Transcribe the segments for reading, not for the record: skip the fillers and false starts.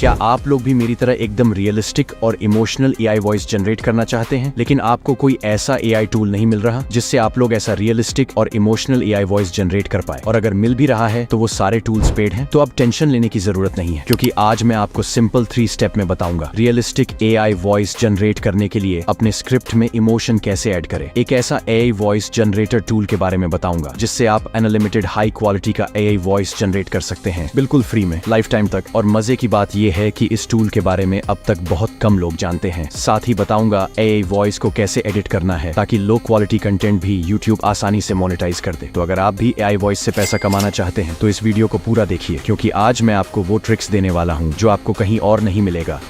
क्या आप लोग भी मेरी तरह एकदम रियलिस्टिक और इमोशनल एआई वॉइस जनरेट करना चाहते हैं, लेकिन आपको कोई ऐसा एआई टूल नहीं मिल रहा जिससे आप लोग ऐसा रियलिस्टिक और इमोशनल एआई वॉइस जनरेट कर पाए? और अगर मिल भी रहा है तो वो सारे टूल्स पेड हैं, तो अब टेंशन लेने की जरूरत नहीं है, क्योंकि आज मैं आपको सिंपल 3 स्टेप में बताऊंगा रियलिस्टिक एआई वॉइस जनरेट करने के लिए अपने स्क्रिप्ट में इमोशन कैसे ऐड करें। एक ऐसा एआई वॉइस जनरेटर टूल के बारे में बताऊंगा जिससे आप अनलिमिटेड हाई क्वालिटी का एआई वॉइस जनरेट कर सकते हैं, बिल्कुल फ्री में, लाइफ टाइम तक। और मजे की बात यह है कि इस टूल के बारे में अब तक बहुत कम लोग जानते हैं। साथ ही बताऊंगा एआई वॉइस को कैसे एडिट करना है ताकि लो क्वालिटी कंटेंट भी यूट्यूब आसानी से मोनेटाइज कर दे। तो अगर आप भी एआई वॉइस से पैसा कमाना चाहते हैं तो इस वीडियो को पूरा देखिए, क्योंकि आज मैं आपको वो ट्रिक्स देने वाला हूं जो आपको कहीं और नहीं मिलेगा।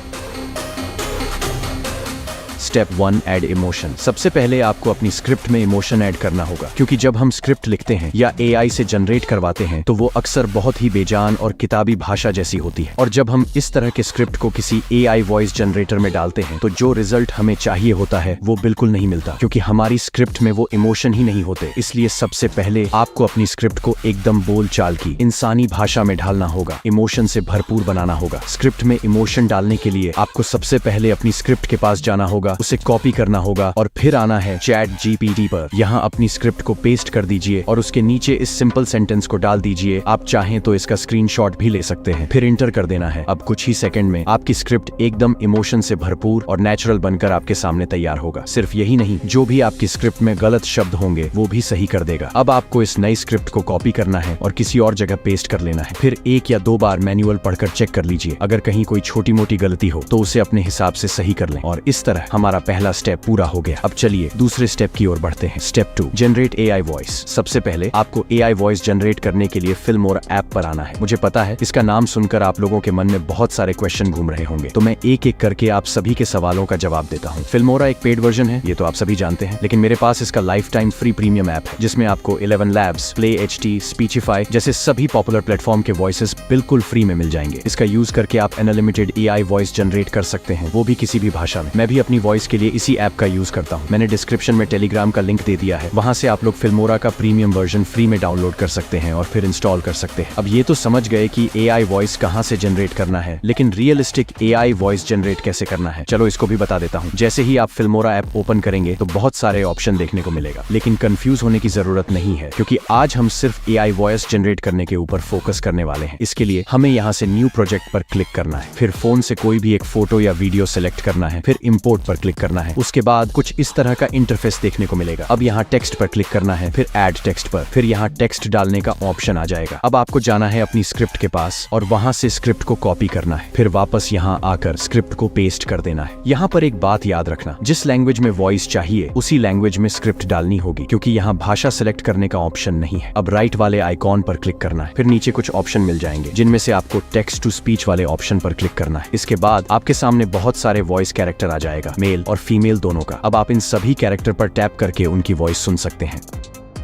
Step 1, add emotion. सबसे पहले आपको अपनी स्क्रिप्ट में इमोशन ऐड करना होगा, क्योंकि जब हम स्क्रिप्ट लिखते हैं या एआई से जनरेट करवाते हैं तो वो अक्सर बहुत ही बेजान और किताबी भाषा जैसी होती है। और जब हम इस तरह के स्क्रिप्ट को किसी एआई वॉइस जनरेटर में डालते हैं तो जो रिजल्ट हमें चाहिए होता है वो बिल्कुल नहीं मिलता, क्योंकि हमारी स्क्रिप्ट में वो इमोशन ही नहीं होते। इसलिए सबसे पहले आपको अपनी स्क्रिप्ट को एकदम बोल चाल की इंसानी भाषा में ढालना होगा, इमोशन से भरपूर बनाना होगा। स्क्रिप्ट में इमोशन डालने के लिए आपको सबसे पहले अपनी स्क्रिप्ट के पास जाना होगा, उसे कॉपी करना होगा और फिर आना है चैट जीपीटी पर। यहाँ अपनी स्क्रिप्ट को पेस्ट कर दीजिए और उसके नीचे इस सिंपल सेंटेंस को डाल दीजिए। आप चाहें तो इसका स्क्रीनशॉट भी ले सकते हैं, फिर इंटर कर देना है। अब कुछ ही सेकंड में आपकी स्क्रिप्ट एकदम इमोशन से भरपूर और नेचुरल बनकर आपके सामने तैयार होगा। सिर्फ यही नहीं, जो भी आपकी स्क्रिप्ट में गलत शब्द होंगे वो भी सही कर देगा। अब आपको इस नई स्क्रिप्ट को कॉपी करना है और किसी और जगह पेस्ट कर लेना है। फिर 1 या 2 बार मैनुअल पढ़कर चेक कर लीजिए, अगर कहीं कोई छोटी मोटी गलती हो तो उसे अपने हिसाब से सही कर लें। और इस तरह हमारा पहला स्टेप पूरा हो गया। अब चलिए दूसरे स्टेप की ओर बढ़ते हैं। Step 2, generate AI voice. सबसे पहले आपको एआई वॉइस जनरेट करने के लिए फिल्मोरा ऐप पर आना है। मुझे पता है इसका नाम सुनकर आप लोगों के मन में बहुत सारे क्वेश्चन घूम रहे होंगे, तो मैं एक एक करके आप सभी के सवालों का जवाब देता हूँ। फिल्मोरा एक पेड वर्जन है, ये तो आप सभी जानते हैं, लेकिन मेरे पास इसका life time free premium app है जिसमें आपको 11 Labs, Play HD, Speechify जैसे सभी पॉपुलर प्लेटफॉर्म के वॉइसेस बिल्कुल फ्री में मिल जाएंगे। इसका यूज करके आप अनलिमिटेड एआई वॉइस जनरेट कर सकते हैं, वो भी किसी भी भाषा में। मैं भी अपनी वॉइस के लिए इसी ऐप का यूज करता हूँ। मैंने डिस्क्रिप्शन में टेलीग्राम का लिंक दे दिया है, वहां से आप लोग फिल्मोरा का प्रीमियम वर्जन फ्री में डाउनलोड कर सकते हैं और फिर इंस्टॉल कर सकते हैं। अब ये तो समझ गए कि एआई वॉइस कहां से जनरेट करना है, लेकिन रियलिस्टिक एआई वॉइस जनरेट कैसे करना है, चलो इसको भी बता देता हूँ। जैसे ही आप फिल्मोरा ऐप ओपन करेंगे तो बहुत सारे ऑप्शन देखने को मिलेगा, लेकिन कंफ्यूज होने की जरूरत नहीं है, क्योंकि आज हम सिर्फ एआई वॉइस जनरेट करने के ऊपर फोकस करने वाले हैं। इसके लिए हमें यहाँ से न्यू प्रोजेक्ट पर क्लिक करना है, फिर फोन से कोई भी एक फोटो या वीडियो सेलेक्ट करना है, फिर इंपोर्ट पर क्लिक करना है। उसके बाद कुछ इस तरह का इंटरफेस देखने को मिलेगा। अब यहाँ टेक्स्ट पर क्लिक करना है, फिर ऐड टेक्स्ट पर, फिर यहाँ टेक्स्ट डालने का ऑप्शन आ जाएगा। अब आपको जाना है अपनी स्क्रिप्ट के पास और वहां से स्क्रिप्ट को कॉपी करना है, फिर वापस यहाँ आकर स्क्रिप्ट को पेस्ट कर देना है। यहाँ पर एक बात याद रखना, जिस लैंग्वेज में वॉइस चाहिए उसी लैंग्वेज में स्क्रिप्ट डालनी होगी, क्योंकि यहाँ भाषा सेलेक्ट करने का ऑप्शन नहीं है। अब राइट वाले आइकॉन पर क्लिक करना है, फिर नीचे कुछ ऑप्शन मिल जाएंगे जिनमें से आपको टेक्स्ट टू स्पीच वाले ऑप्शन पर क्लिक करना है। इसके बाद आपके सामने बहुत सारे वॉइस कैरेक्टर आ जाएगा, मेल और फीमेल दोनों का। अब आप इन सभी कैरेक्टर पर टैप करके उनकी वॉइस सुन सकते हैं।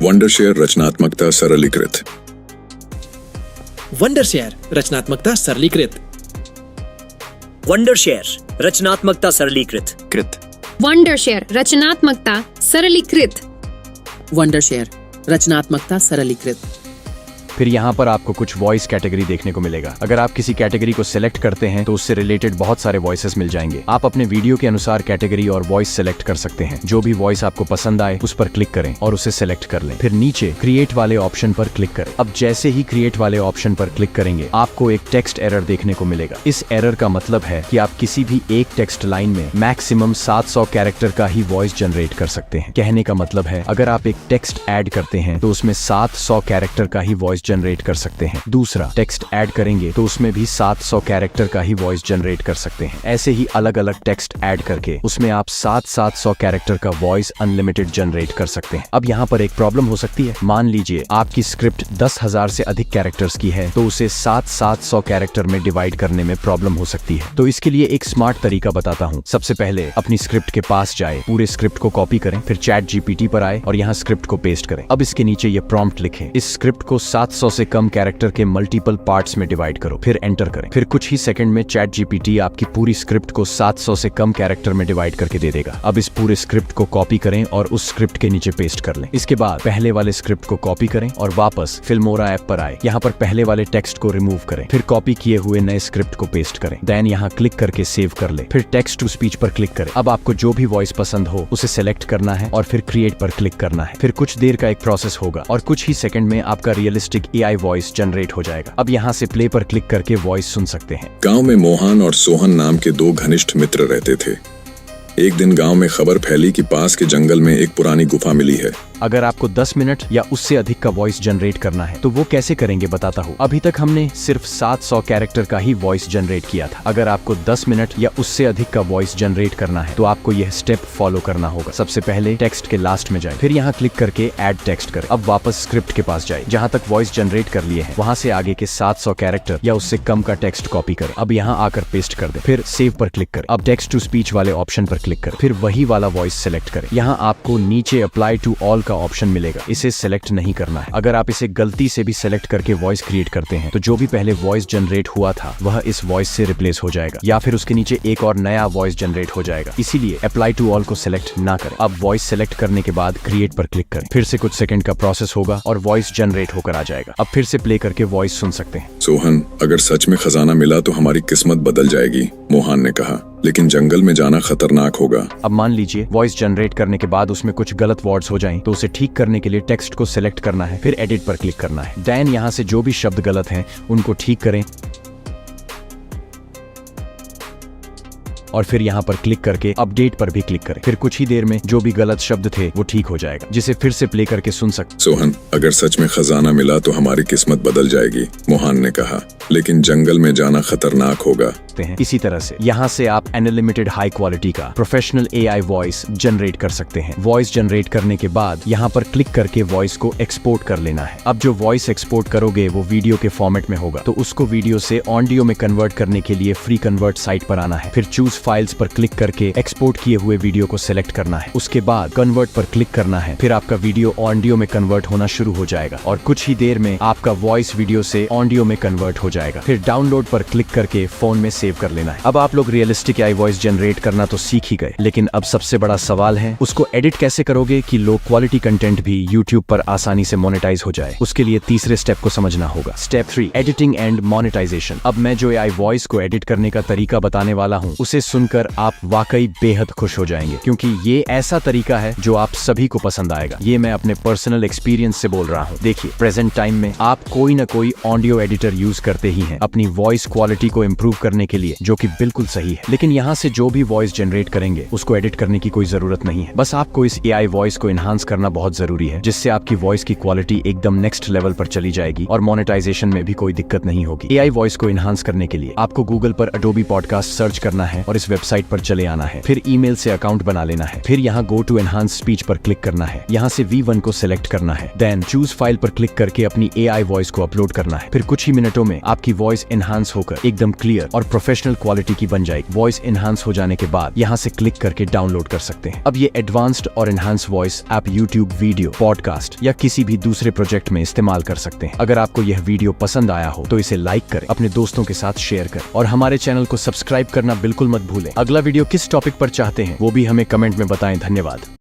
वंडरशेयर रचनात्मकता सरलीकृत। वंडरशेयर रचनात्मकता सरलीकृत। वंडरशेयर रचनात्मकता सरलीकृत। वंडरशेयर रचनात्मकता सरलीकृत। वंडरशेयर रचनात्मकता सरलीकृत। फिर यहाँ पर आपको कुछ वॉइस कैटेगरी देखने को मिलेगा। अगर आप किसी कैटेगरी को सिलेक्ट करते हैं तो उससे रिलेटेड बहुत सारे वॉइसेस मिल जाएंगे। आप अपने वीडियो के अनुसार कैटेगरी और वॉइस सेलेक्ट कर सकते हैं। जो भी वॉइस आपको पसंद आए उस पर क्लिक करें और उसे सेलेक्ट कर लें। फिर नीचे क्रिएट वाले ऑप्शन पर क्लिक करें। अब जैसे ही क्रिएट वाले ऑप्शन पर क्लिक करेंगे आपको एक टेक्स्ट एरर देखने को मिलेगा। इस एरर का मतलब है कि आप किसी भी एक टेक्स्ट लाइन में मैक्सिमम 700 कैरेक्टर का ही वॉइस जनरेट कर सकते हैं। कहने का मतलब है अगर आप एक टेक्स्ट ऐड करते हैं तो उसमें 700 कैरेक्टर का ही वॉइस जनरेट कर सकते हैं। दूसरा टेक्स्ट ऐड करेंगे तो उसमें भी 700 कैरेक्टर का ही वॉइस जनरेट कर सकते हैं। ऐसे ही अलग अलग टेक्स्ट ऐड करके उसमें आप 700 कैरेक्टर का वॉइस अनलिमिटेड जनरेट कर सकते हैं। अब यहाँ पर एक प्रॉब्लम हो सकती है। मान लीजिए आपकी स्क्रिप्ट 10,000 से अधिक कैरेक्टर्स की है तो उसे 700 कैरेक्टर में डिवाइड करने में प्रॉब्लम हो सकती है। तो इसके लिए एक स्मार्ट तरीका बताता हूँ। सबसे पहले अपनी स्क्रिप्ट के पास जाए, पूरे स्क्रिप्ट को कॉपी करें, फिर चैट जीपीटी पर आए और यहाँ स्क्रिप्ट को पेस्ट करें। अब इसके नीचे ये प्रॉम्प्ट लिखें, इस स्क्रिप्ट को 700 700 से कम कैरेक्टर के मल्टीपल पार्ट्स में डिवाइड करो, फिर एंटर करें। फिर कुछ ही सेकंड में चैट जीपीटी आपकी पूरी स्क्रिप्ट को 700 से कम कैरेक्टर में डिवाइड करके दे देगा। अब इस पूरे स्क्रिप्ट को कॉपी करें और उस स्क्रिप्ट के नीचे पेस्ट कर लें। इसके बाद पहले वाले स्क्रिप्ट को कॉपी करें और वापस फिल्मोरा ऐप पर आए। यहाँ पर पहले वाले टेक्स्ट को रिमूव करें, फिर कॉपी किए हुए नए स्क्रिप्ट को पेस्ट करें। देन यहाँ क्लिक करके सेव कर ले, फिर टेक्स्ट टू स्पीच पर क्लिक करें। अब आपको जो भी वॉइस पसंद हो उसे सेलेक्ट करना है और फिर क्रिएट पर क्लिक करना है। फिर कुछ देर का एक प्रोसेस होगा और कुछ ही सेकंड में आपका रियलिस्टिक एआई वॉइस जनरेट हो जाएगा। अब यहाँ से प्ले पर क्लिक करके वॉइस सुन सकते हैं। गांव में मोहन और सोहन नाम के दो घनिष्ठ मित्र रहते थे। एक दिन गांव में खबर फैली कि पास के जंगल में एक पुरानी गुफा मिली है। अगर आपको 10 मिनट या उससे अधिक का वॉइस जनरेट करना है तो वो कैसे करेंगे बताता हूँ। अभी तक हमने सिर्फ 700 कैरेक्टर का ही वॉइस जनरेट किया था। अगर आपको 10 मिनट या उससे अधिक का वॉइस जनरेट करना है तो आपको यह स्टेप फॉलो करना होगा। सबसे पहले टेक्स्ट के लास्ट में जाए, फिर यहाँ क्लिक करके ऐड टेक्स्ट करें। अब वापस स्क्रिप्ट के पास जाए, जहाँ तक वॉइस जनरेट कर लिए हैं वहाँ से आगे के 700 कैरेक्टर या उससे कम का टेक्स्ट कॉपी करें। अब यहाँ आकर पेस्ट कर दे, फिर सेव पर क्लिक करें। अब टेक्स्ट टू स्पीच वाले ऑप्शन पर क्लिक करें, फिर वही वाला वॉइस सेलेक्ट करें। यहाँ आपको नीचे अप्लाई टू ऑल का ऑप्शन मिलेगा, इसे सेलेक्ट नहीं करना है। अगर आप इसे गलती से भी सेलेक्ट करके वॉइस क्रिएट करते हैं तो जो भी पहले वॉइस जनरेट हुआ था वह इस वॉइस से रिप्लेस हो जाएगा या फिर उसके नीचे एक और नया वॉइस जनरेट हो जाएगा। इसीलिए अप्लाई टू ऑल को सेलेक्ट ना करें। अब वॉइस सेलेक्ट करने के बाद क्रिएट पर क्लिक करें, फिर से कुछ सेकंड का प्रोसेस होगा और वॉइस जनरेट होकर आ जाएगा। अब फिर से प्ले करके वॉइस सुन सकते हैं। सोहन, अगर सच में खजाना मिला तो हमारी किस्मत बदल जाएगी, मोहन ने कहा, लेकिन जंगल में जाना खतरनाक होगा। अब मान लीजिए वॉइस जनरेट करने के बाद उसमें कुछ गलत वर्ड्स हो जाएं तो उसे ठीक करने के लिए टेक्स्ट को सिलेक्ट करना है, फिर एडिट पर क्लिक करना है। देन यहाँ से जो भी शब्द गलत हैं उनको ठीक करें और फिर यहाँ पर क्लिक करके अपडेट पर भी क्लिक करें। फिर कुछ ही देर में जो भी गलत शब्द थे वो ठीक हो जाएगा, जिसे फिर से प्ले करके सुन सकते। सोहन, अगर सच में खजाना मिला तो हमारी किस्मत बदल जाएगी, मोहन ने कहा, लेकिन जंगल में जाना खतरनाक होगा। इसी तरह से यहाँ से आप अनलिमिटेड हाई क्वालिटी का प्रोफेशनल एआई वॉइस जनरेट कर सकते हैं। वॉइस जनरेट करने के बाद यहाँ पर क्लिक करके वॉइस को एक्सपोर्ट कर लेना है। अब जो वॉइस एक्सपोर्ट करोगे वो वीडियो के फॉर्मेट में होगा, तो उसको वीडियो से ऑडियो में कन्वर्ट करने के लिए फ्री कन्वर्ट साइट पर आना है। फिर चूज फाइल्स पर क्लिक करके एक्सपोर्ट किए हुए वीडियो को सिलेक्ट करना है। उसके बाद कन्वर्ट पर क्लिक करना है। फिर आपका वीडियो ऑडियो में कन्वर्ट होना शुरू हो जाएगा और कुछ ही देर में आपका वॉइस वीडियो से ऑडियो में कन्वर्ट हो जाएगा। फिर डाउनलोड पर क्लिक करके फोन में सेव कर लेना है। अब आप लोग रियलिस्टिक एआई वॉइस जनरेट करना तो सीख ही गए, लेकिन अब सबसे बड़ा सवाल है उसको एडिट कैसे करोगे कि लो क्वालिटी कंटेंट भी यूट्यूब पर आसानी से मोनेटाइज हो जाए। उसके लिए तीसरे स्टेप को समझना होगा। Step 3, editing and monetization. अब मैं जो एआई वॉइस को एडिट करने का तरीका बताने वाला हूँ उसे सुनकर आप वाकई बेहद खुश हो जाएंगे, क्योंकि ये ऐसा तरीका है जो आप सभी को पसंद आएगा। ये मैं अपने पर्सनल एक्सपीरियंस से बोल रहा हूँ। देखिए, प्रेजेंट टाइम में आप कोई ना कोई ऑडियो एडिटर यूज करते ही हैं अपनी वॉइस क्वालिटी को इम्प्रूव करने के लिए, जो कि बिल्कुल सही है। लेकिन यहाँ से जो भी वॉइस जनरेट करेंगे उसको एडिट करने की कोई जरूरत नहीं है। बस आपको इस एआई वॉइस को एनहांस करना बहुत जरूरी है, जिससे आपकी वॉइस की क्वालिटी एकदम नेक्स्ट लेवल पर चली जाएगी और मोनेटाइजेशन में भी कोई दिक्कत नहीं होगी। एआई वॉइस को एनहांस करने के लिए आपको गूगल पर अडोबी पॉडकास्ट सर्च करना है और इस वेबसाइट पर चले आना है। फिर ईमेल से अकाउंट बना लेना है। फिर यहाँ गो टू एनहांस स्पीच पर क्लिक करना है। यहाँ से V1 को सिलेक्ट करना है। देन चूज फाइल पर क्लिक करके अपनी एआई वॉइस को अपलोड करना है। फिर कुछ ही मिनटों में आपकी वॉइस एनहांस होकर एकदम क्लियर और प्रोफेशनल क्वालिटी की बन जाएगी। वॉइस एनहांस हो जाने के बाद यहाँ से क्लिक करके डाउनलोड कर सकते हैं। अब ये एडवांस्ड और एनहांस वॉइस आप यूट्यूब वीडियो, पॉडकास्ट या किसी भी दूसरे प्रोजेक्ट में इस्तेमाल कर सकते हैं। अगर आपको यह वीडियो पसंद आया हो तो इसे लाइक करें, अपने दोस्तों के साथ शेयर करें और हमारे चैनल को सब्सक्राइब करना बिल्कुल मत भूलें। अगला वीडियो किस टॉपिक पर चाहते हैं वो भी हमें कमेंट में बताएं। धन्यवाद।